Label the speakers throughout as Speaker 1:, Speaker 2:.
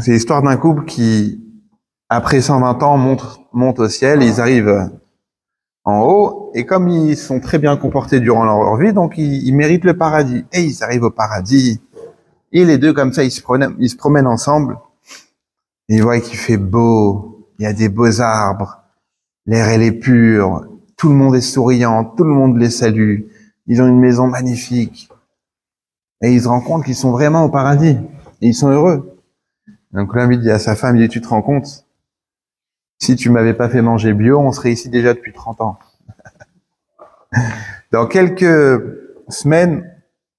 Speaker 1: C'est l'histoire d'un couple qui, après 120 ans, monte au ciel, et ils arrivent en haut, et comme ils sont très bien comportés durant leur vie, donc ils méritent le paradis. Et ils arrivent au paradis, et les deux, comme ça, ils se promènent ensemble, et ils voient qu'il fait beau, il y a des beaux arbres, l'air elle est pur, tout le monde est souriant, tout le monde les salue, ils ont une maison magnifique, et ils se rendent compte qu'ils sont vraiment au paradis, et ils sont heureux. Donc l'un lui dit à sa femme, il dit, tu te rends compte, si tu m'avais pas fait manger bio, on serait ici déjà depuis 30 ans. Dans quelques semaines,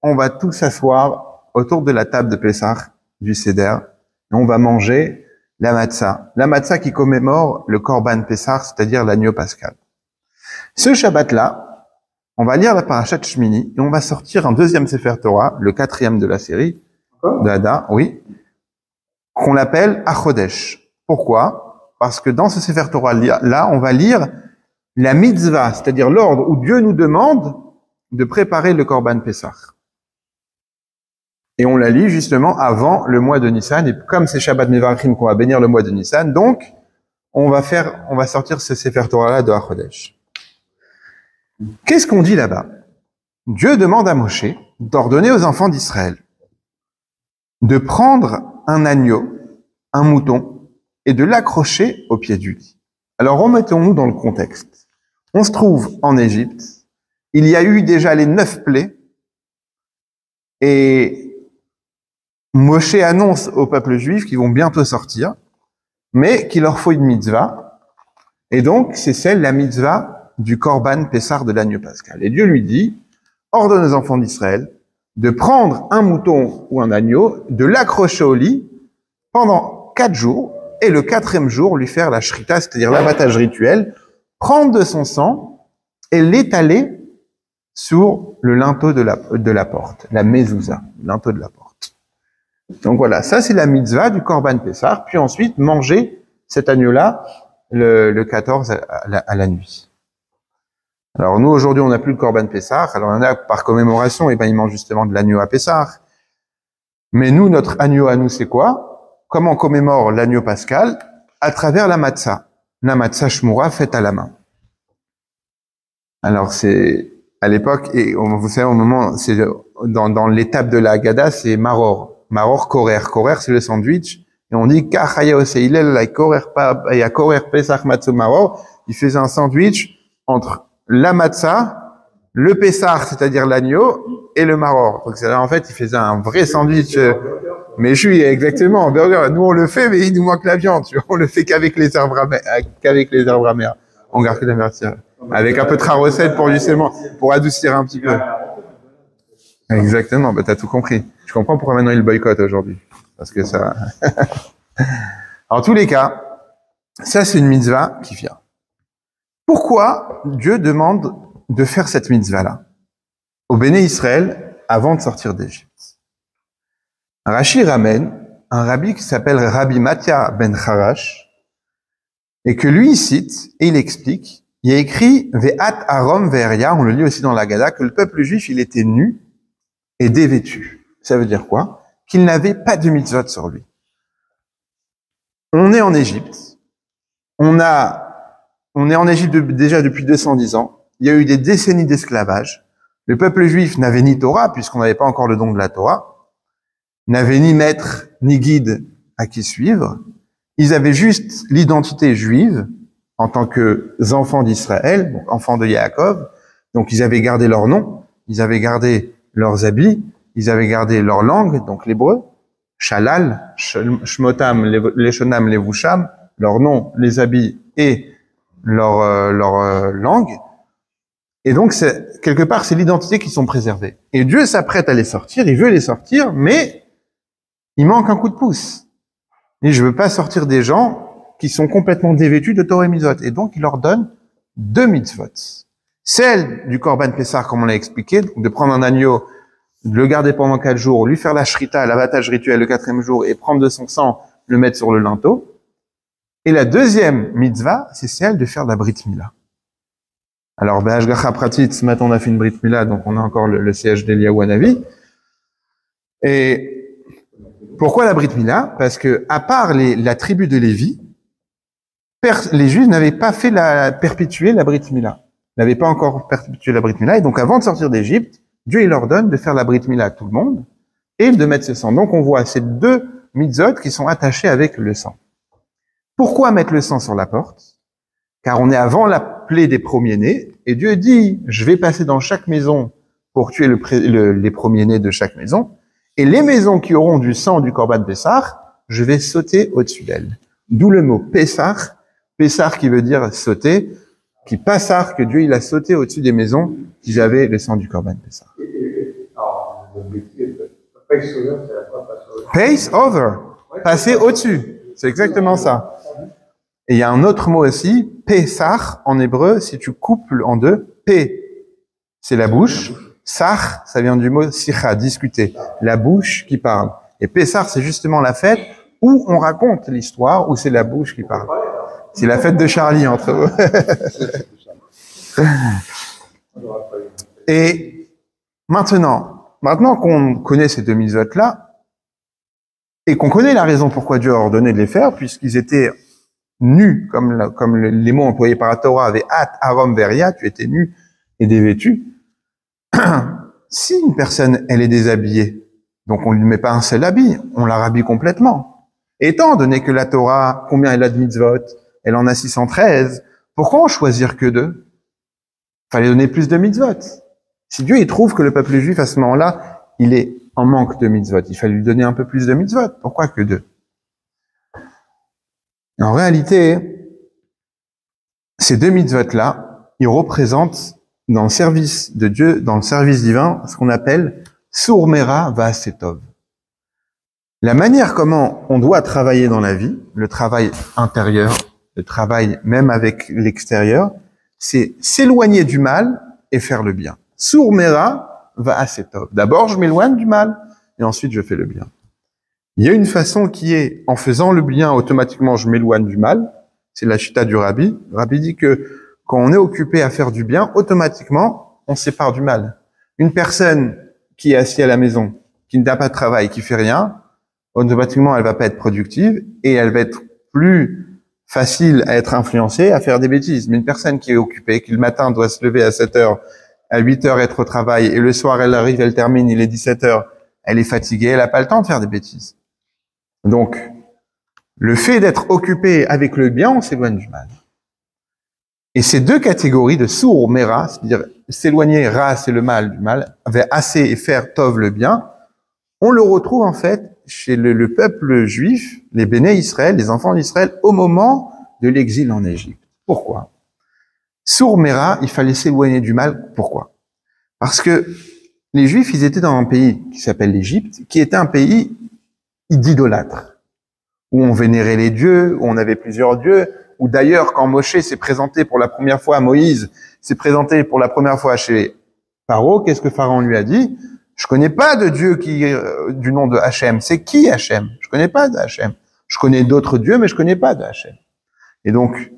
Speaker 1: on va tous s'asseoir autour de la table de Pessah, du Seder, et on va manger la matzah. La matzah qui commémore le Korban Pessah, c'est-à-dire l'agneau pascal. Ce Shabbat-là, on va lire la Parashat Shmini, et on va sortir un deuxième Sefer Torah, le 4e de la série, d'Ada, oui, qu'on l'appelle Achodesh. Pourquoi? Parce que dans ce Sefer Torah-là, on va lire la mitzvah, c'est-à-dire l'ordre où Dieu nous demande de préparer le Korban Pessah. Et on la lit justement avant le mois de Nissan, et comme c'est Shabbat Mevarchim qu'on va bénir le mois de Nissan, donc on va sortir ce Sefer Torah-là de Achodesh. Qu'est-ce qu'on dit là-bas? Dieu demande à Moshe d'ordonner aux enfants d'Israël de prendre un agneau, un mouton, et de l'accrocher au pied du lit. Alors remettons-nous dans le contexte. On se trouve en Égypte, il y a eu déjà les 9 plaies, et Moshe annonce au peuple juif qu'ils vont bientôt sortir, mais qu'il leur faut une mitzvah, et donc c'est la mitzvah du Korban Pessah de l'agneau pascal. Et Dieu lui dit, ordonne aux enfants d'Israël de prendre un mouton ou un agneau, de l'accrocher au lit pendant 4 jours, et le 4e jour lui faire la shrita, c'est-à-dire l'abattage rituel, prendre de son sang et l'étaler sur le linteau de la porte, la mezouza, le linteau de la porte. Donc voilà, ça c'est la mitzvah du Korban Pessah, puis ensuite manger cet agneau-là le 14 à la nuit. Alors nous aujourd'hui on n'a plus le Korban Pessah, alors on a par commémoration, et ben ils mangent justement de l'agneau à Pessah. Mais nous, notre agneau à nous c'est quoi? Comment on commémore l'agneau pascal? À travers la matzah shmura faite à la main. Alors c'est à l'époque, et vous savez au moment, c'est dans l'étape de la Haggadah, c'est maror korer. Korer c'est le sandwich, et on dit kachaya oseilel la korer pesach matzo maror. Il faisait un sandwich entre la matzah, le pessah, c'est-à-dire l'agneau, et le maror. Donc en fait, il faisait un vrai sandwich. Mais je suis exactement en burger. Nous on le fait, mais il nous manque la viande. Tu vois, on le fait qu'avec les herbes amères. On garde que la vertière. Avec un peu de recette pour justement, pour adoucir un petit peu. Exactement, bah t'as tout compris. Je comprends pourquoi maintenant il boycotte aujourd'hui. Parce que ça... En tous les cas, ça c'est une mitzvah qui vient. Pourquoi Dieu demande de faire cette mitzvah-là au Béné Israël avant de sortir d'Égypte? Rashi ramène un rabbi qui s'appelle Rabbi Matia ben Harash, et que lui il cite, et il explique, il y a écrit Ve'at Arom Ve'eria, on le lit aussi dans la Haggadah, que le peuple juif il était nu et dévêtu. Ça veut dire quoi? Qu'il n'avait pas de mitzvot sur lui. On est en Égypte, on est en Égypte déjà depuis 210 ans, il y a eu des décennies d'esclavage, le peuple juif n'avait ni Torah, puisqu'on n'avait pas encore le don de la Torah, n'avait ni maître, ni guide à qui suivre, ils avaient juste l'identité juive en tant que enfants d'Israël, donc enfants de Yaakov, donc ils avaient gardé leur nom, ils avaient gardé leurs habits, ils avaient gardé leur langue, donc l'hébreu, Shalal, Shmotam, Leshonam, Levusham, leur nom, les habits et leur langue. Et donc, quelque part, c'est l'identité qui sont préservées. Et Dieu s'apprête à les sortir, il veut les sortir, mais il manque un coup de pouce. Et je veux pas sortir des gens qui sont complètement dévêtus de Torah et Mitzvot. Et donc, il leur donne 2 mitzvot. Celle du Korban Pessah, comme on l'a expliqué, de prendre un agneau, de le garder pendant 4 jours, lui faire la shrita, l'abattage rituel le 4e jour, et prendre de son sang, le mettre sur le linteau. Et la deuxième mitzvah, c'est celle de faire la Brit Mila. Alors, Hashgacha Pratit, ce matin on a fait une Brit Mila, donc on a encore le siège d'Eliyahu Hanavi. Et Pourquoi la Brit Mila? Parce que, à part la tribu de Lévi, les Juifs n'avaient pas fait perpétuer la Brit Mila. N'avaient pas encore perpétué la Brit Mila. Et donc, avant de sortir d'Égypte, Dieu, il leur donne de faire la Brit Mila à tout le monde et de mettre ce sang. Donc, on voit ces deux mitzvot qui sont attachés avec le sang. Pourquoi mettre le sang sur la porte? Car on est avant la plaie des premiers-nés, et Dieu dit, je vais passer dans chaque maison pour tuer les premiers-nés de chaque maison, et les maisons qui auront du sang du Korban Pessah, je vais sauter au-dessus d'elles. D'où le mot Pessah, Pessah qui veut dire sauter, qui Passar, que Dieu il a sauté au-dessus des maisons qui avaient le sang du Korban Pessah. Pace over, passer au-dessus, c'est exactement ça. Et il y a un autre mot aussi, Pessah, en hébreu, si tu couples en deux, P, c'est la bouche, Sar, ça vient du mot sicha, discuter, la bouche qui parle. Et Pessah, c'est justement la fête où on raconte l'histoire, où c'est la bouche qui parle. C'est la fête de Charlie, entre vous. Et maintenant qu'on connaît ces deux mitzvot-là, et qu'on connaît la raison pourquoi Dieu a ordonné de les faire, puisqu'ils étaient nus, comme les mots employés par la Torah avaient at avom veria, tu étais nu et dévêtu. Si une personne, elle est déshabillée, donc on lui met pas un seul habit, on la rhabille complètement. Étant donné que la Torah, combien elle a de mitzvot, elle en a 613, pourquoi en choisir que 2? Fallait donner plus de mitzvot. Si Dieu il trouve que le peuple juif à ce moment-là, il est en manque de mitzvot, il fallait lui donner un peu plus de mitzvot. Pourquoi que 2? En réalité, ces deux mitzvot-là, ils représentent dans le service de Dieu, dans le service divin, ce qu'on appelle Surmera Vaasetov. La manière comment on doit travailler dans la vie, le travail intérieur, le travail même avec l'extérieur, c'est s'éloigner du mal et faire le bien. Surmera Vaasetov. D'abord, je m'éloigne du mal et ensuite je fais le bien. Il y a une façon qui est, en faisant le bien, automatiquement je m'éloigne du mal. C'est la chita du Rabbi. Le Rabbi dit que quand on est occupé à faire du bien, automatiquement, on se sépare du mal. Une personne qui est assise à la maison, qui n'a pas de travail, qui fait rien, automatiquement, elle va pas être productive et elle va être plus facile à être influencée, à faire des bêtises. Mais une personne qui est occupée, qui le matin doit se lever à 7 heures, à 8 heures être au travail, et le soir, elle arrive, elle termine, il est 17 heures, elle est fatiguée, elle n'a pas le temps de faire des bêtises. Donc, le fait d'être occupé avec le bien, on s'éloigne du mal. Et ces deux catégories de sourd, mera, c'est-à-dire s'éloigner, ra, c'est le mal, du mal, avec assez et faire tov, le bien, on le retrouve en fait chez le peuple juif, les béné Israël, les enfants d'Israël, au moment de l'exil en Égypte. Pourquoi? Sourd, mera, il fallait s'éloigner du mal. Pourquoi? Parce que les Juifs, ils étaient dans un pays qui s'appelle l'Égypte, qui était un pays d'idolâtres, où on vénérait les dieux, où on avait plusieurs dieux, où d'ailleurs, quand Moshe s'est présenté pour la première fois à Moïse, s'est présenté pour la première fois chez Pharaon, qu'est-ce que Pharaon lui a dit? Je connais pas de dieu du nom de Hachem. C'est qui Hachem? Je connais pas de Hachem. Je connais d'autres dieux, mais je connais pas de Hachem. Et donc,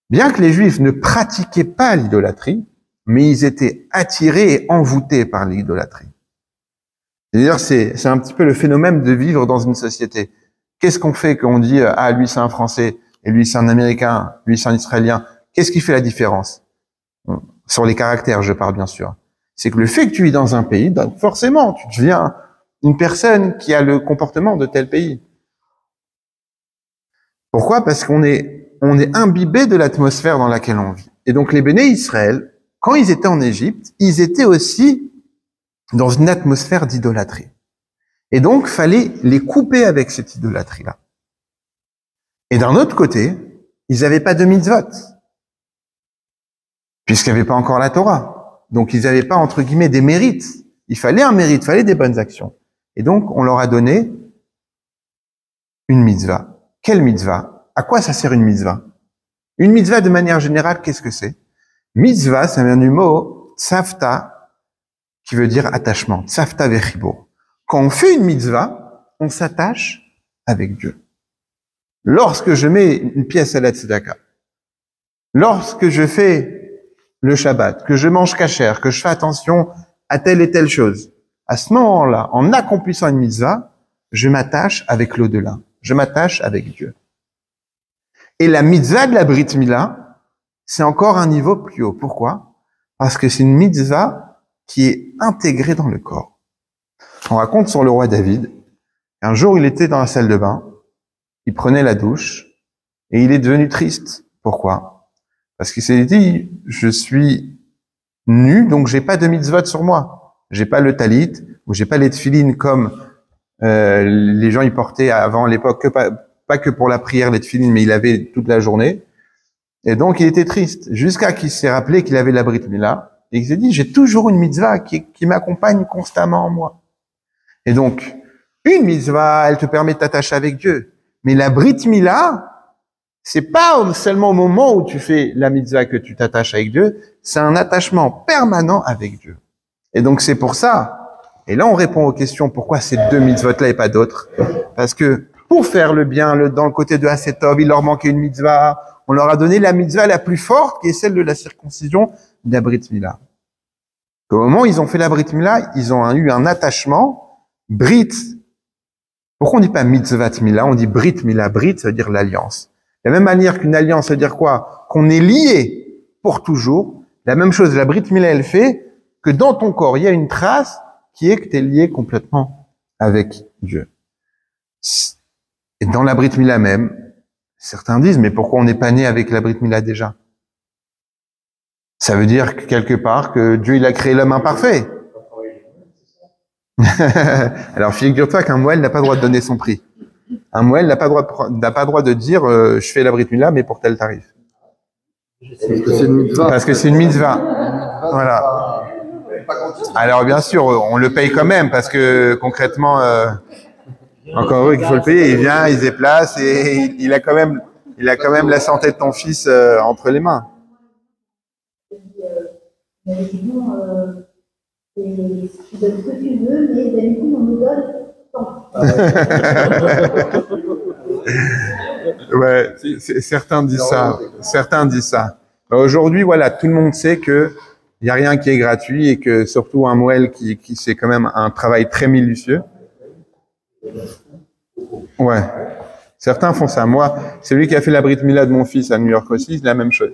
Speaker 1: bien que les Juifs ne pratiquaient pas l'idolâtrie, mais ils étaient attirés et envoûtés par l'idolâtrie. C'est-à-dire, c'est un petit peu le phénomène de vivre dans une société. Qu'est-ce qu'on fait quand on dit, ah, lui c'est un Français, et lui c'est un Américain, lui c'est un Israélien? Qu'est-ce qui fait la différence? Sur les caractères, je parle bien sûr. C'est que le fait que tu vis dans un pays, donc forcément, tu deviens une personne qui a le comportement de tel pays. Pourquoi? Parce qu'on est imbibé de l'atmosphère dans laquelle on vit. Et donc les béné Israël, quand ils étaient en Égypte, ils étaient aussi dans une atmosphère d'idolâtrie. Et donc, fallait les couper avec cette idolâtrie-là. Et d'un autre côté, ils n'avaient pas de mitzvot, puisqu'il n'y avait pas encore la Torah. Donc, ils n'avaient pas, entre guillemets, des mérites. Il fallait un mérite, il fallait des bonnes actions. Et donc, on leur a donné une mitzvah. Quelle mitzvah? À quoi ça sert une mitzvah? Une mitzvah, de manière générale, qu'est-ce que c'est? Mitzvah, ça vient du mot tsafta, qui veut dire attachement. Tsafta vechibo. Quand on fait une mitzvah, on s'attache avec Dieu. Lorsque je mets une pièce à la tzedaka, lorsque je fais le Shabbat, que je mange kasher, que je fais attention à telle et telle chose, à ce moment-là, en accomplissant une mitzvah, je m'attache avec l'au-delà. Je m'attache avec Dieu. Et la mitzvah de la Brit Mila, c'est encore un niveau plus haut. Pourquoi? Parce que c'est une mitzvah qui est intégrée dans le corps. On raconte sur le roi David, un jour il était dans la salle de bain, il prenait la douche, et il est devenu triste. Pourquoi? Parce qu'il s'est dit, je suis nu, donc j'ai pas de mitzvot sur moi. J'ai pas le talit, ou j'ai pas les tefilines comme les gens y portaient avant à l'époque, pas que pour la prière les tefilines, mais il avait toute la journée. Et donc il était triste, jusqu'à qu'il s'est rappelé qu'il avait la Brit Mila, et il s'est dit, j'ai toujours une mitzvah qui m'accompagne constamment en moi. Et donc, une mitzvah, elle te permet de t'attacher avec Dieu. Mais la Brit Mila, c'est pas seulement au moment où tu fais la mitzvah que tu t'attaches avec Dieu, c'est un attachement permanent avec Dieu. Et donc c'est pour ça, et là on répond aux questions, pourquoi ces deux mitzvot-là et pas d'autres? Parce que pour faire le bien, dans le côté de Hasetov, il leur manquait une mitzvah, on leur a donné la mitzvah la plus forte, qui est celle de la circoncision de la Brit Mila. Au moment où ils ont fait la Brit Mila, ils ont eu un attachement, Brit. Pourquoi on dit pas mitzvat Mila, on dit Brit Mila? Brit, ça veut dire l'alliance. De la même manière qu'une alliance, ça veut dire quoi? Qu'on est lié pour toujours. La même chose, la Brit Mila, elle fait que dans ton corps, il y a une trace qui est que tu es lié complètement avec Dieu. Et dans la Brit Mila même, certains disent, mais pourquoi on n'est pas né avec la Brit Mila déjà? Ça veut dire que quelque part que Dieu, il a créé l'homme imparfait. Alors, figure-toi qu'un moël n'a pas le droit de donner son prix. Un moël n'a pas le droit de dire je fais la Brit Mila, mais pour tel tarif. Parce que c'est une mitzvah. Voilà. Alors bien sûr, on le paye quand même, parce que concrètement, encore heureux qu'il faut le payer. Il vient, il se déplace et il a quand même la santé de ton fils entre les mains.
Speaker 2: Tu donnes ce que tu veux, mais d'habitude on nous donne tant.
Speaker 1: Ouais, certains disent ça. Certains disent ça. Aujourd'hui, voilà, tout le monde sait que il y a rien qui est gratuit et que surtout un moël qui c'est quand même un travail très minutieux. Ouais. Certains font ça. Moi, celui qui a fait la Brit Mila de mon fils à New York aussi, c'est la même chose.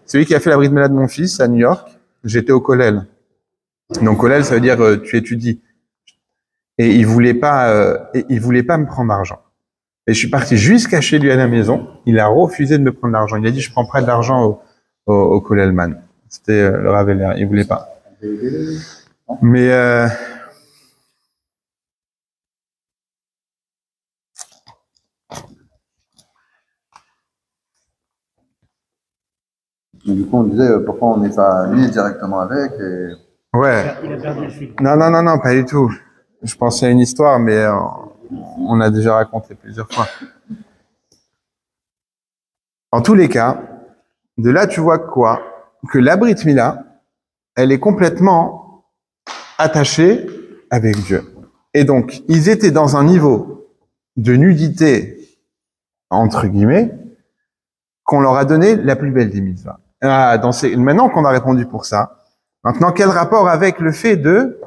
Speaker 1: Celui qui a fait la Brit Mila de mon fils à New York, j'étais au Kollel. Donc Kollel, ça veut dire tu étudies. Et il voulait pas me prendre d'argent. Et je suis parti jusqu'à chez lui à la maison. Il a refusé de me prendre l'argent. Il a dit je prends pas de l'argent au Kollelman. C'était le Raveler. Il voulait pas. Mais
Speaker 3: du coup, on disait pourquoi on n'est pas lié directement avec. Et...
Speaker 1: ouais. Non, pas du tout. Je pensais à une histoire, mais on a déjà raconté plusieurs fois. En tous les cas, de là, tu vois quoi? Que la Brit Mila, elle est complètement attachée avec Dieu. Et donc, ils étaient dans un niveau de nudité, entre guillemets, qu'on leur a donné la plus belle des mitzvahs. Maintenant qu'on a répondu pour ça, maintenant, quel rapport avec le fait de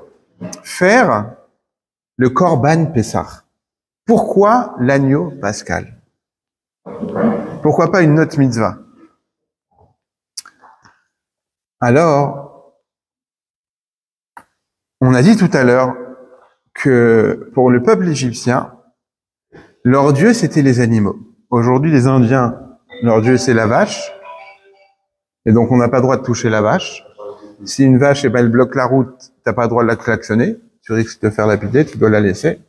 Speaker 1: faire le Korban Pessah? Pourquoi l'agneau pascal? Pourquoi pas une autre mitzvah? Alors, on a dit tout à l'heure que pour le peuple égyptien, leur dieu, c'était les animaux. Aujourd'hui, les Indiens, leur dieu, c'est la vache. Et donc, on n'a pas le droit de toucher la vache. Si une vache, elle bloque la route, t'as pas le droit de la klaxonner. Tu risques de te faire lapider, tu dois la laisser.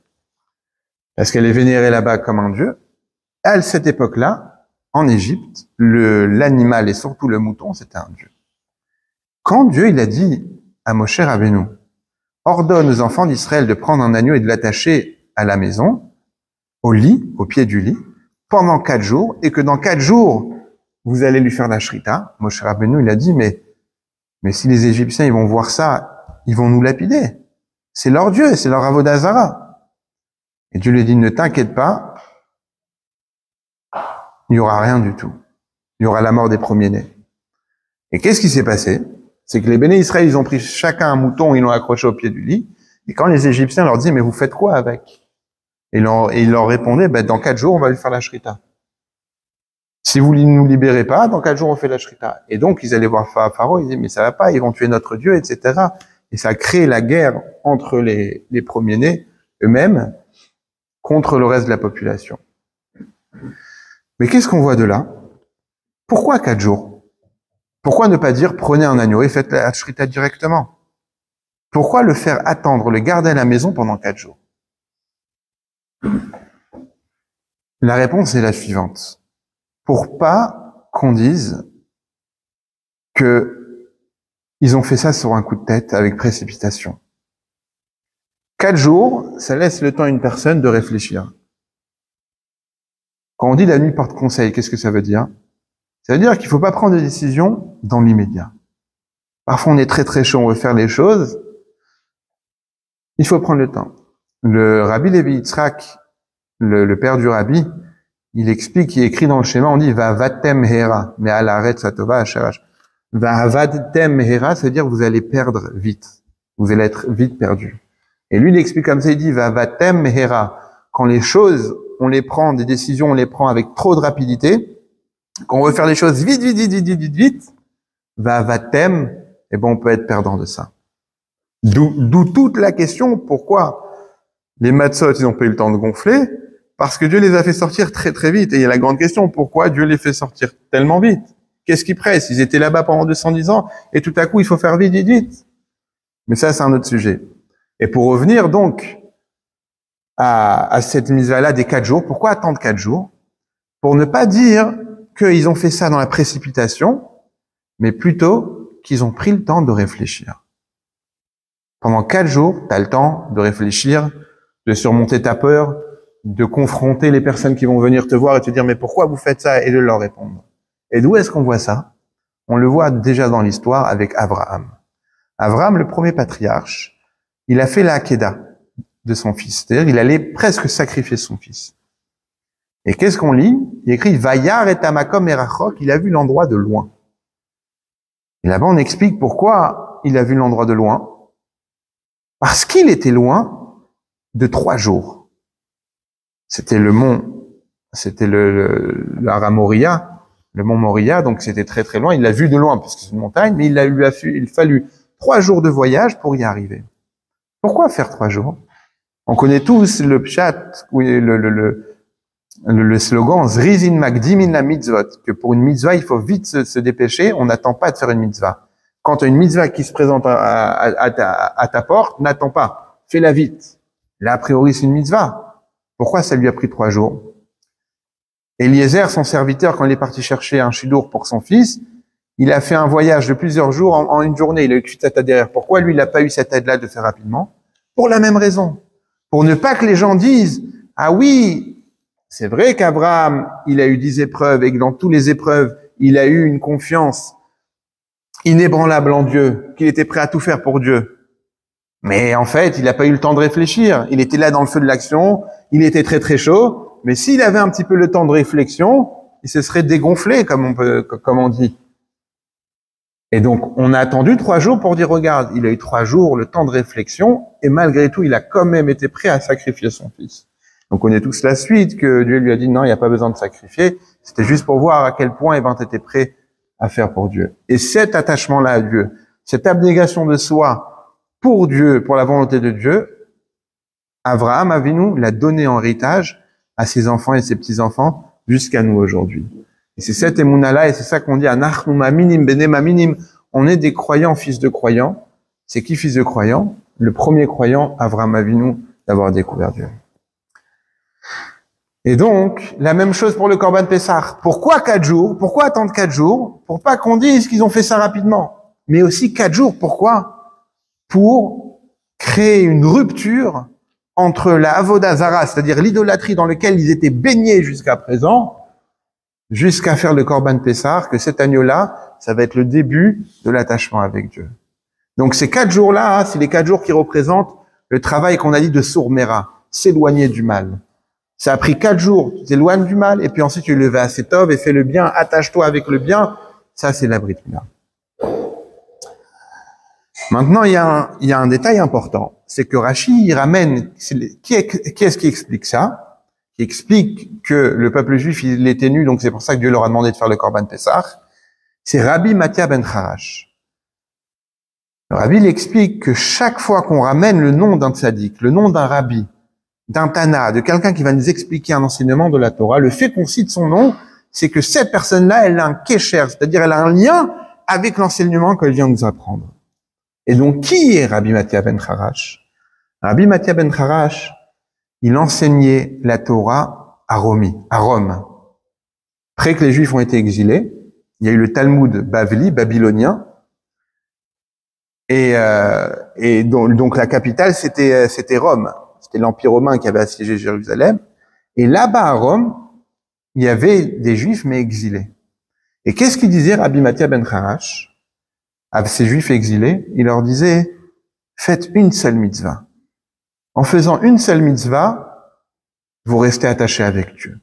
Speaker 1: Parce qu'elle est vénérée là-bas comme un dieu. À cette époque-là, en Égypte, l'animal et surtout le mouton, c'était un dieu. Quand Dieu, il a dit à Moshe Rabbeinu, ordonne aux enfants d'Israël de prendre un agneau et de l'attacher à la maison, au lit, au pied du lit, pendant 4 jours, et que dans 4 jours, vous allez lui faire la shrita. Moshe Rabbeinu, il a dit, mais si les Égyptiens, ils vont voir ça, ils vont nous lapider. C'est leur Dieu, c'est leur Avodah Zara. Et Dieu lui dit, ne t'inquiète pas, il n'y aura rien du tout. Il y aura la mort des premiers-nés. Et qu'est-ce qui s'est passé? C'est que les béné Israël, ils ont pris chacun un mouton, ils l'ont accroché au pied du lit. Et quand les Égyptiens leur disent, mais vous faites quoi avec? Et il leur répondait, dans 4 jours, on va lui faire la shrita. Si vous ne nous libérez pas, dans 4 jours, on fait la shrita. Et donc, ils allaient voir Pharaon, ils disaient, mais ça va pas, ils vont tuer notre Dieu, etc. Et ça a créé la guerre entre les premiers-nés eux-mêmes contre le reste de la population. Mais qu'est-ce qu'on voit de là? Pourquoi 4 jours? Pourquoi ne pas dire prenez un agneau et faites la shrita directement? Pourquoi le faire attendre, le garder à la maison pendant 4 jours? La réponse est la suivante. Pour pas qu'on dise que ils ont fait ça sur un coup de tête avec précipitation. 4 jours, ça laisse le temps à une personne de réfléchir. Quand on dit la nuit porte conseil, qu'est-ce que ça veut dire? Ça veut dire qu'il faut pas prendre des décisions dans l'immédiat. Parfois, on est très très chaud, on veut faire les choses. Il faut prendre le temps. Le Rabbi Levi Yitzhak, le père du Rabbi, il explique, il écrit dans le schéma, on dit va vatem hera, mais à l'arrêt satova asharash. Va vatem hera, ça veut dire que vous allez perdre vite. Vous allez être vite perdu. Et lui, il explique comme ça, il dit va vatem hera. Quand les choses, on les prend, des décisions, on les prend avec trop de rapidité, quand on veut faire les choses vite, va vatem, et on peut être perdant de ça. D'où toute la question, pourquoi les matzot, ils n'ont pas eu le temps de gonfler? Parce que Dieu les a fait sortir très très vite. Et il y a la grande question, pourquoi Dieu les fait sortir tellement vite? Qu'est-ce qui presse? Ils étaient là-bas pendant 210 ans, et tout à coup, il faut faire vite. Mais ça, c'est un autre sujet. Et pour revenir donc à cette mise-là des 4 jours, pourquoi attendre 4 jours? Pour ne pas dire qu'ils ont fait ça dans la précipitation, mais plutôt qu'ils ont pris le temps de réfléchir. Pendant 4 jours, tu as le temps de réfléchir, de surmonter ta peur, de confronter les personnes qui vont venir te voir et te dire « mais pourquoi vous faites ça ?» et de leur répondre. Et d'où est-ce qu'on voit ça? On le voit déjà dans l'histoire avec Abraham. Abraham, le premier patriarche, il a fait la Hakeda de son fils. C'est-à-dire il allait presque sacrifier son fils. Et qu'est-ce qu'on lit? Il écrit « Vayar et Tamakom erachok » il a vu l'endroit de loin. Et là-bas, on explique pourquoi il a vu l'endroit de loin. Parce qu'il était loin de 3 jours. C'était le mont, c'était la Moria, le mont Moria, donc c'était très très loin. Il l'a vu de loin parce que c'est une montagne, mais il fallu 3 jours de voyage pour y arriver. Pourquoi faire 3 jours? On connaît tous le pshat, le slogan Zrizin Magdimin la mitzvot, que pour une mitzvah, il faut vite se dépêcher, on n'attend pas de faire une mitzvah. Quand tu as une mitzvah qui se présente à ta porte, n'attends pas, fais-la vite. Là, a priori, c'est une mitzvah. Pourquoi ça lui a pris 3 jours? Eliezer, son serviteur, quand il est parti chercher un chidour pour son fils, il a fait un voyage de plusieurs jours en une journée. Il a eu cette aide derrière. Pourquoi lui, il n'a pas eu cette aide-là de faire rapidement? Pour la même raison. Pour ne pas que les gens disent, ah oui, c'est vrai qu'Abraham, il a eu 10 épreuves et que dans toutes les épreuves, il a eu une confiance inébranlable en Dieu, qu'il était prêt à tout faire pour Dieu. Mais en fait, il n'a pas eu le temps de réfléchir. Il était là dans le feu de l'action, il était très très chaud, mais s'il avait un petit peu le temps de réflexion, il se serait dégonflé, comme on dit. Et donc, on a attendu 3 jours pour dire, regarde, il a eu 3 jours, le temps de réflexion, et malgré tout, il a quand même été prêt à sacrifier son fils. Donc, on connaît tous la suite, que Dieu lui a dit, non, il n'y a pas besoin de sacrifier, c'était juste pour voir à quel point, tu étais prêt à faire pour Dieu. Et cet attachement-là à Dieu, cette abnégation de soi pour Dieu, pour la volonté de Dieu, Abraham Avinu l'a donné en héritage à ses enfants et ses petits-enfants jusqu'à nous aujourd'hui. Et c'est cette émouna-là, et c'est ça qu'on dit Anachnu maminim bene maminim. On est des croyants, fils de croyants. C'est qui fils de croyants? Le premier croyant, Abraham Avinu, d'avoir découvert Dieu. Et donc, la même chose pour le Korban Pessah. Pourquoi 4 jours? Pourquoi attendre 4 jours? Pour pas qu'on dise qu'ils ont fait ça rapidement. Mais aussi 4 jours, pourquoi? Pour créer une rupture entre la Avodah Zara, c'est-à-dire l'idolâtrie dans laquelle ils étaient baignés jusqu'à présent, jusqu'à faire le Korban Pessah, que cet agneau-là, ça va être le début de l'attachement avec Dieu. Donc ces 4 jours-là, c'est les 4 jours qui représentent le travail qu'on a dit de Sourmera, s'éloigner du mal. Ça a pris 4 jours, tu t'éloignes du mal, et puis ensuite tu le vas à Setov et fais le bien, attache-toi avec le bien. Ça, c'est la Brit Mila. Maintenant, il y a un détail important. c'est que Rashi, il ramène, qui est-ce qui explique ça? Qui explique que le peuple juif, il était nu, donc c'est pour ça que Dieu leur a demandé de faire le Korban Pessah. C'est Rabbi Mathia ben Harash. Le Rabbi, il explique que chaque fois qu'on ramène le nom d'un tzaddik, le nom d'un rabbi, d'un Tana, de quelqu'un qui va nous expliquer un enseignement de la Torah, le fait qu'on cite son nom, c'est que cette personne-là, elle a un kécher, c'est-à-dire elle a un lien avec l'enseignement qu'elle vient nous apprendre. Et donc, qui est Rabbi Mathia ben Harash? Rabbi Mathia ben Harash, il enseignait la Torah à Rome. Après que les Juifs ont été exilés, il y a eu le Talmud Bavli, babylonien, et donc la capitale, c'était Rome. C'était l'Empire romain qui avait assiégé Jérusalem. Et là-bas à Rome, il y avait des Juifs mais exilés. Et qu'est-ce qu'il disait Rabbi Mathia ben Harash à ces Juifs exilés? Il leur disait, faites une seule mitzvah. En faisant une seule mitzvah, vous restez attachés avec Dieu.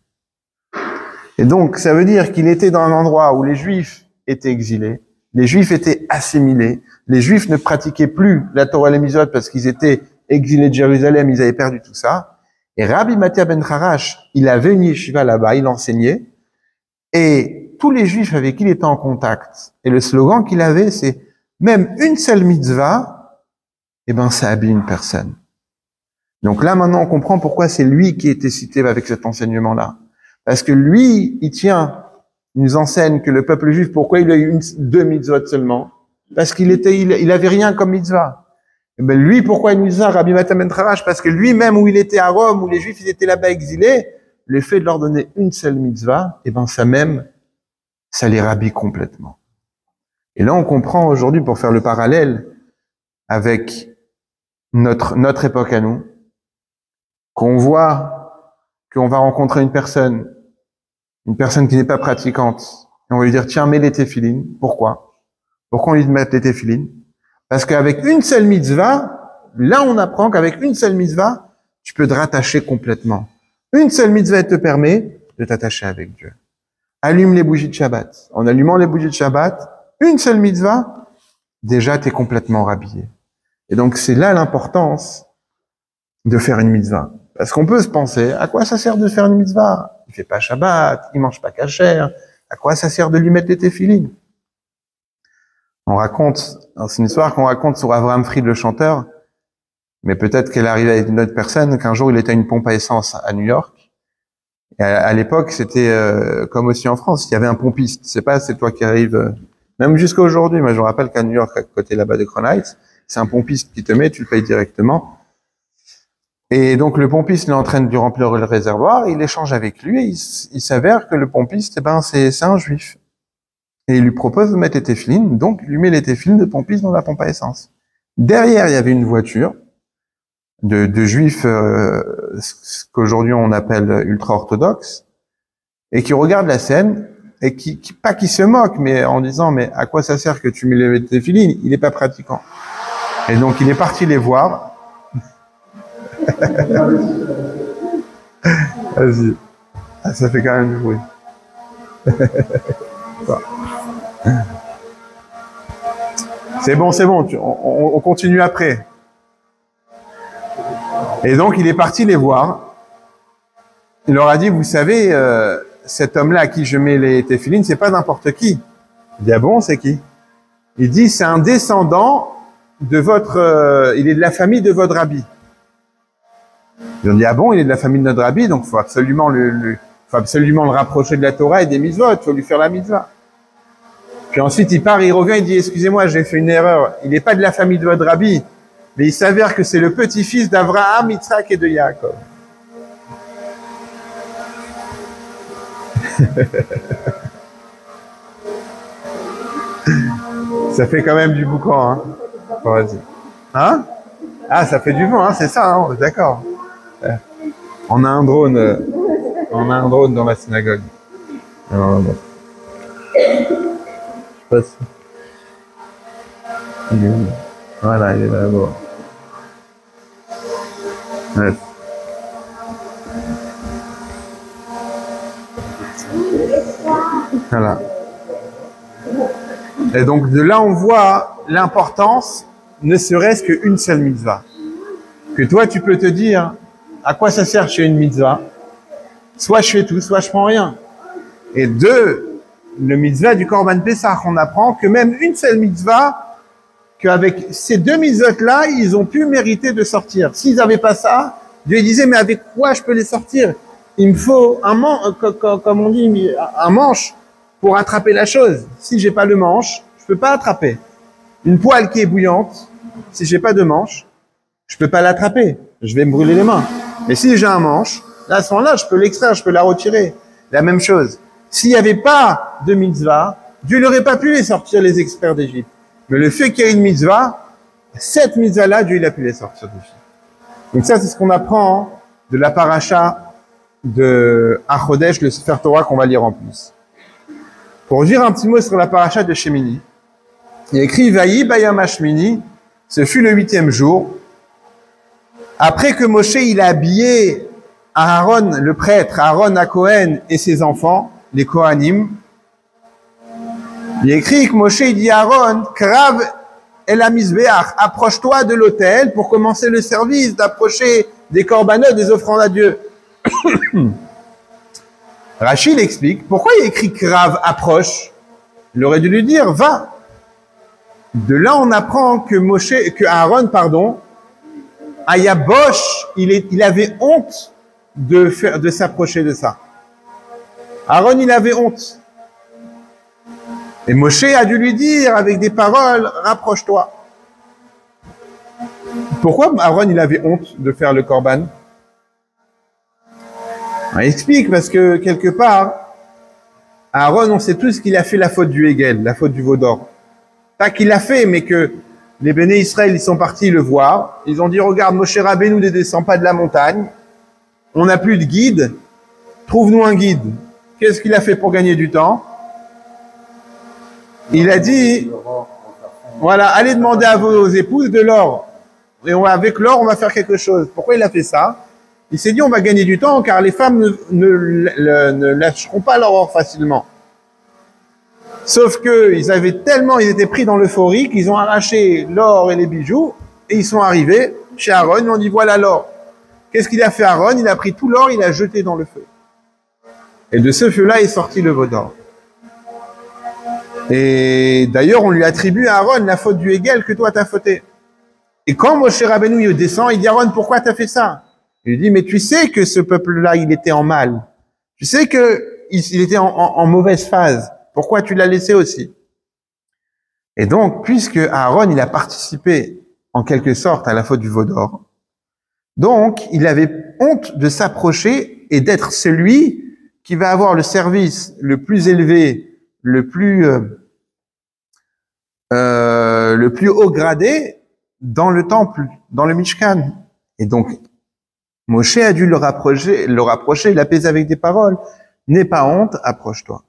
Speaker 1: Et donc, ça veut dire qu'il était dans un endroit où les Juifs étaient exilés, les Juifs étaient assimilés, les Juifs ne pratiquaient plus la Torah et les mitzvot parce qu'ils étaient exilés de Jérusalem, ils avaient perdu tout ça. Et Rabbi Mathia ben Harash, il avait une yeshiva là-bas, il enseignait, et tous les Juifs avec qui il était en contact, et le slogan qu'il avait, c'est même une seule mitzvah, eh ben, ça habille une personne. Donc là, maintenant, on comprend pourquoi c'est lui qui était cité avec cet enseignement-là. Parce que lui, il nous enseigne que le peuple juif, pourquoi il a eu deux mitzvot seulement? Parce qu'il avait rien comme mitzvah. Et ben lui, pourquoi une mitzvah, Rabbi Mathia ben Harash? Parce que lui-même, où il était à Rome, où les Juifs ils étaient là-bas exilés, le fait de leur donner une seule mitzvah, et ben ça les rhabille complètement. Et là, on comprend aujourd'hui, pour faire le parallèle avec notre époque à nous, qu'on voit qu'on va rencontrer une personne qui n'est pas pratiquante, et on va lui dire, tiens, mets les téphilines. Pourquoi on lui dit de mettre les téphilines? Parce qu'avec une seule mitzvah, là, on apprend qu'avec une seule mitzvah, tu peux te rattacher complètement. Une seule mitzvah, elle te permet de t'attacher avec Dieu. Allume les bougies de Shabbat. En allumant les bougies de Shabbat, une seule mitzvah, déjà, tu es complètement rhabillé. Et donc, c'est là l'importance de faire une mitzvah. Parce qu'on peut se penser, à quoi ça sert de faire une mitzvah? Il fait pas Shabbat, il mange pas kasher. À quoi ça sert de lui mettre les téphilines? C'est une histoire qu'on raconte sur Avraham Fried, le chanteur, mais peut-être qu'elle arrive avec une autre personne, qu'un jour il était à une pompe à essence à New York. Et à l'époque, c'était comme aussi en France, il y avait un pompiste. C'est pas, c'est toi qui arrives, même jusqu'à aujourd'hui. Moi, je me rappelle qu'à New York, à côté là-bas de Crown Heights, c'est un pompiste qui te met, tu le payes directement. Et donc le pompiste il est en train de lui remplir le réservoir, il échange avec lui, et il s'avère que le pompiste, c'est un juif. Et il lui propose de mettre les téphilines, donc il lui met les téphilines de pompiste dans la pompe à essence. Derrière, il y avait une voiture de juifs, ce qu'aujourd'hui on appelle ultra-orthodoxes, et qui regarde la scène, et qui se moque, mais en disant, mais à quoi ça sert que tu mets les téphilines? Il n'est pas pratiquant. Et donc il est parti les voir. Vas-y. Ah, ça fait quand même du bruit. C'est bon, on continue après. Et donc, il est parti les voir. Il leur a dit, vous savez, cet homme-là à qui je mets les téphilines, c'est pas n'importe qui. Il dit, ah bon, c'est qui? Il dit, c'est un descendant de il est de la famille de votre rabbi. Ils ont dit, ah bon, il est de la famille de notre rabbi, donc faut absolument le rapprocher de la Torah et des mitzvot, faut lui faire la mitzvah. Puis ensuite, il part, il revient, il dit, excusez-moi, j'ai fait une erreur. Il n'est pas de la famille de votre rabbi, mais il s'avère que c'est le petit-fils d'Abraham, Yitzhak et de Yaakov. Ça fait quand même du boucan, hein. Bon, vas-y. Hein? Ah, ça fait du vent, hein, c'est ça, hein, d'accord. On a un drone dans la synagogue. Alors, bon. Je sais pas si... Il est où? Voilà, il est là-bas. Ouais. Voilà. Et donc de là on voit l'importance, ne serait-ce qu'une seule mitzvah. que toi, tu peux te dire, à quoi ça sert chez une mitzvah? Soit je fais tout, soit je prends rien. Et deux, le mitzvah du Korban Pessah, on apprend que même une seule mitzvah, qu'avec ces deux mitzvot-là, ils ont pu mériter de sortir. S'ils n'avaient pas ça, Dieu disait, mais avec quoi je peux les sortir? Il me faut un manche, comme on dit, un manche pour attraper la chose. Si j'ai pas le manche, je peux pas attraper. Une poêle qui est bouillante, si j'ai pas de manche, je peux pas l'attraper. Je vais me brûler les mains. Mais si j'ai un manche, là, à ce moment-là, je peux l'extraire, je peux la retirer. La même chose. S'il n'y avait pas de mitzvah, Dieu n'aurait pas pu les sortir, les experts d'Égypte. Mais le fait qu'il y ait une mitzvah, cette mitzvah-là, Dieu il a pu les sortir d'Égypte. Donc ça, c'est ce qu'on apprend de la paracha de Achodesh, le Sefer Torah qu'on va lire en plus. Pour dire un petit mot sur la paracha de Shemini, il est écrit Vayi Bayam Hashmini, ce fut le 8e jour. Après que Moshe il a habillé Aaron, le prêtre, Aaron à Cohen et ses enfants, les Kohanim, il est écrit que Moshe il dit à Aaron, Krav el Hamizbeach, approche-toi de l'autel pour commencer le service, d'approcher des corbanotes, des offrandes à Dieu. Rachid explique, pourquoi il écrit Krav, approche? Il aurait dû lui dire, va. De là, on apprend que Aaron, Ayabosh, il avait honte de s'approcher de ça. Aaron, il avait honte. Et Moshe a dû lui dire avec des paroles, rapproche-toi. Pourquoi Aaron, il avait honte de faire le korban? Il explique parce que quelque part, Aaron, on sait tous qu'il a fait la faute du Hégel, la faute du veau d'or. Pas qu'il l'a fait, mais que les béné Israël, ils sont partis le voir. Ils ont dit, regarde, Moshe Rabbeinu ne descend pas de la montagne. On n'a plus de guide. Trouve-nous un guide. Qu'est-ce qu'il a fait pour gagner du temps? Il a dit, voilà, allez demander à vos épouses de l'or. Et avec l'or, on va faire quelque chose. Pourquoi il a fait ça? Il s'est dit, on va gagner du temps, car les femmes ne lâcheront pas leur or facilement. Sauf que ils étaient pris dans l'euphorie qu'ils ont arraché l'or et les bijoux, et ils sont arrivés chez Aaron, et on dit, voilà l'or. Qu'est-ce qu'il a fait Aaron? Il a pris tout l'or, il l'a jeté dans le feu. Et de ce feu-là est sorti le veau d'or. Et d'ailleurs, on lui attribue à Aaron la faute du Hégel que toi t'as fauté. Et quand Moshe Rabbeinu il descend, il dit Aaron, pourquoi t'as fait ça? Il lui dit, mais tu sais que ce peuple-là, il était en mal. Tu sais que il était en mauvaise phase. Pourquoi tu l'as laissé aussi? Et donc, puisque Aaron, il a participé en quelque sorte à la faute du veau d'or, donc il avait honte de s'approcher et d'être celui qui va avoir le service le plus élevé, le plus haut gradé dans le temple, dans le Mishkan. Et donc, Moshe a dû le rapprocher, il l'apaise avec des paroles. N'aie pas honte, approche-toi.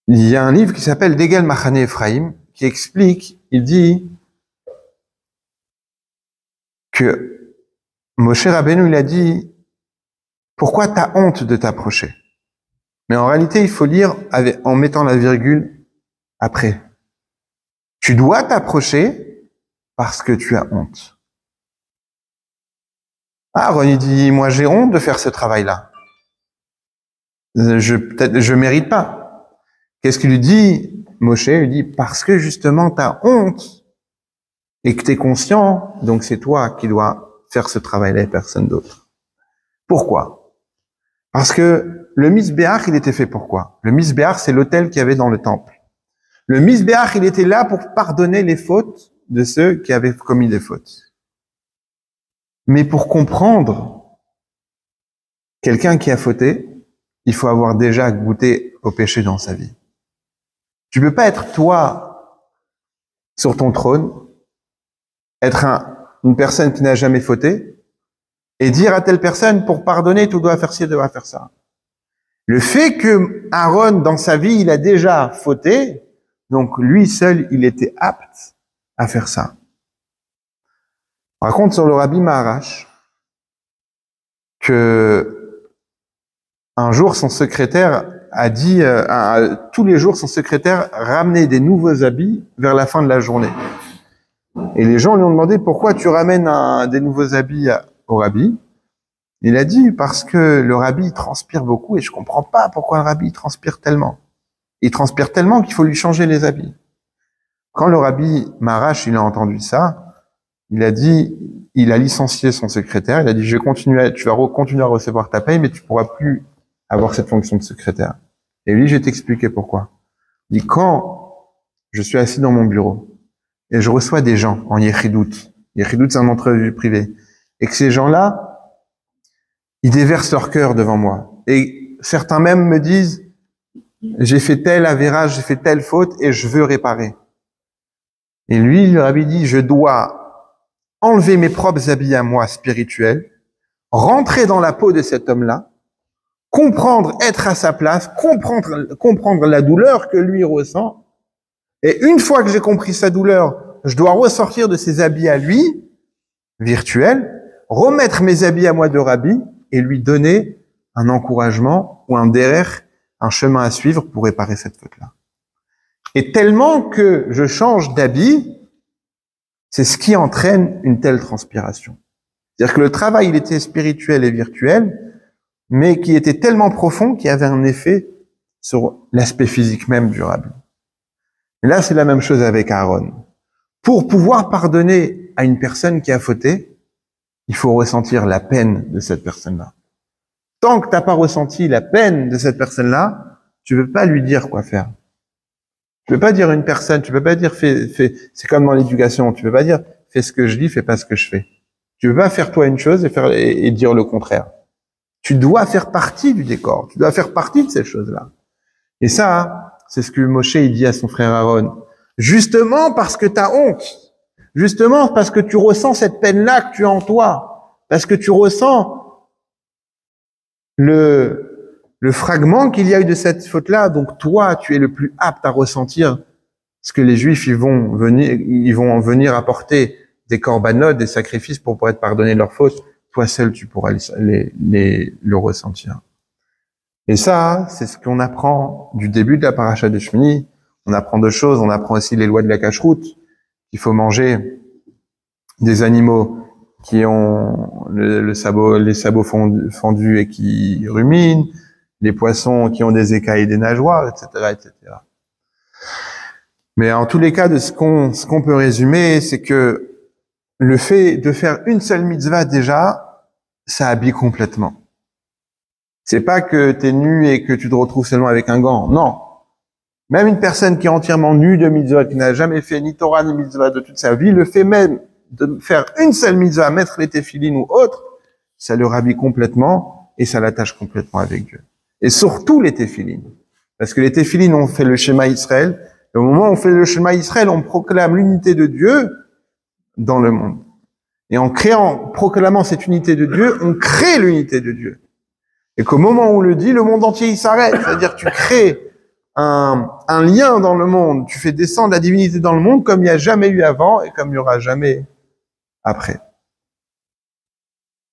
Speaker 1: Il y a un livre qui s'appelle Degel Machane Ephraim, qui explique, il dit que Moshe Rabbeinu, il a dit, pourquoi t'as honte de t'approcher? Mais en réalité, il faut lire en mettant la virgule après. Tu dois t'approcher parce que tu as honte. Aaron, il dit, moi j'ai honte de faire ce travail-là. Je mérite pas. Qu'est-ce qu'il lui dit? Moshe lui dit, parce que justement tu as honte et que tu es conscient, donc c'est toi qui dois faire ce travail-là et personne d'autre. Pourquoi? Parce que le Mizbeach, il était fait pour quoi? Le Mizbeach, c'est l'autel qu'il y avait dans le temple. Le Mizbeach, il était là pour pardonner les fautes de ceux qui avaient commis des fautes. Mais pour comprendre quelqu'un qui a fauté, il faut avoir déjà goûté au péché dans sa vie. Tu peux pas être toi sur ton trône, être une personne qui n'a jamais fauté, et dire à telle personne, pour pardonner, tu dois faire ci, tu dois faire ça. Le fait que Aaron, dans sa vie, il a déjà fauté, donc lui seul, il était apte à faire ça. On raconte sur le Rabbi Maharash que un jour, son secrétaire a dit, tous les jours, son secrétaire ramenait des nouveaux habits vers la fin de la journée. Et les gens lui ont demandé pourquoi tu ramènes des nouveaux habits au rabbi. Il a dit parce que le rabbi il transpire beaucoup et je comprends pas pourquoi le rabbi il transpire tellement. Il transpire tellement qu'il faut lui changer les habits. Quand le rabbi Marash il a entendu ça, il a dit, il a licencié son secrétaire. Il a dit tu vas continuer à recevoir ta paye, mais tu pourras plus avoir cette fonction de secrétaire. Et lui, je vais t'expliquer pourquoi. Il dit quand je suis assis dans mon bureau et je reçois des gens en Yechidout. Yechidout, c'est un entrevue privé. Et que ces gens-là, ils déversent leur cœur devant moi. Et certains même me disent, j'ai fait tel avérage, j'ai fait telle faute et je veux réparer. Et lui, le rabbi dit, je dois enlever mes propres habits à moi spirituels, rentrer dans la peau de cet homme-là, comprendre, être à sa place, comprendre la douleur que lui ressent. Et une fois que j'ai compris sa douleur, je dois ressortir de ses habits à lui, virtuels, remettre mes habits à moi de rabbi et lui donner un encouragement ou un derrière, un chemin à suivre pour réparer cette faute-là. Et tellement que je change d'habit, c'est ce qui entraîne une telle transpiration. C'est-à-dire que le travail, il était spirituel et virtuel, mais qui était tellement profond qu'il y avait un effet sur l'aspect physique même du rabbi. Et là, c'est la même chose avec Aaron. Pour pouvoir pardonner à une personne qui a fauté, il faut ressentir la peine de cette personne-là. Tant que t'as pas ressenti la peine de cette personne-là, tu peux pas lui dire quoi faire. Tu peux pas dire à une personne, tu peux pas dire c'est comme dans l'éducation, tu peux pas dire fais ce que je dis, fais pas ce que je fais. Tu peux pas faire toi une chose et dire le contraire. Tu dois faire partie du décor, tu dois faire partie de ces choses-là. Et ça, c'est ce que Moshe il dit à son frère Aaron. Justement parce que t'as honte, justement parce que tu ressens cette peine-là que tu as en toi, parce que tu ressens le fragment qu'il y a eu de cette faute-là, donc toi, tu es le plus apte à ressentir ce que les Juifs, ils vont venir apporter des korbanot, des sacrifices pour être pardonnés de leurs fautes. Toi seul, tu pourras le ressentir. Et ça, c'est ce qu'on apprend du début de la paracha de Shmini. On apprend deux choses. On apprend aussi les lois de la cacheroute, qu'il faut manger des animaux qui ont les sabots fendus et qui ruminent, les poissons qui ont des écailles et des nageoires, etc., etc. Mais en tous les cas, de ce qu'on peut résumer, c'est que le fait de faire une seule mitzvah déjà, ça habille complètement. C'est pas que t'es nu et que tu te retrouves seulement avec un gant. Non. Même une personne qui est entièrement nue de mitzvah, qui n'a jamais fait ni Torah ni mitzvah de toute sa vie, le fait même de faire une seule mitzvah, mettre les téphilines ou autre, ça le habille complètement et ça l'attache complètement avec Dieu. Et surtout les téphilines. Parce que les téphilines ont fait le schéma Israël. Et au moment où on fait le schéma Israël, on proclame l'unité de Dieu dans le monde. Et en proclamant cette unité de Dieu, on crée l'unité de Dieu. Et qu'au moment où on le dit, le monde entier il s'arrête. C'est-à-dire tu crées un lien dans le monde, tu fais descendre la divinité dans le monde comme il n'y a jamais eu avant et comme il n'y aura jamais après.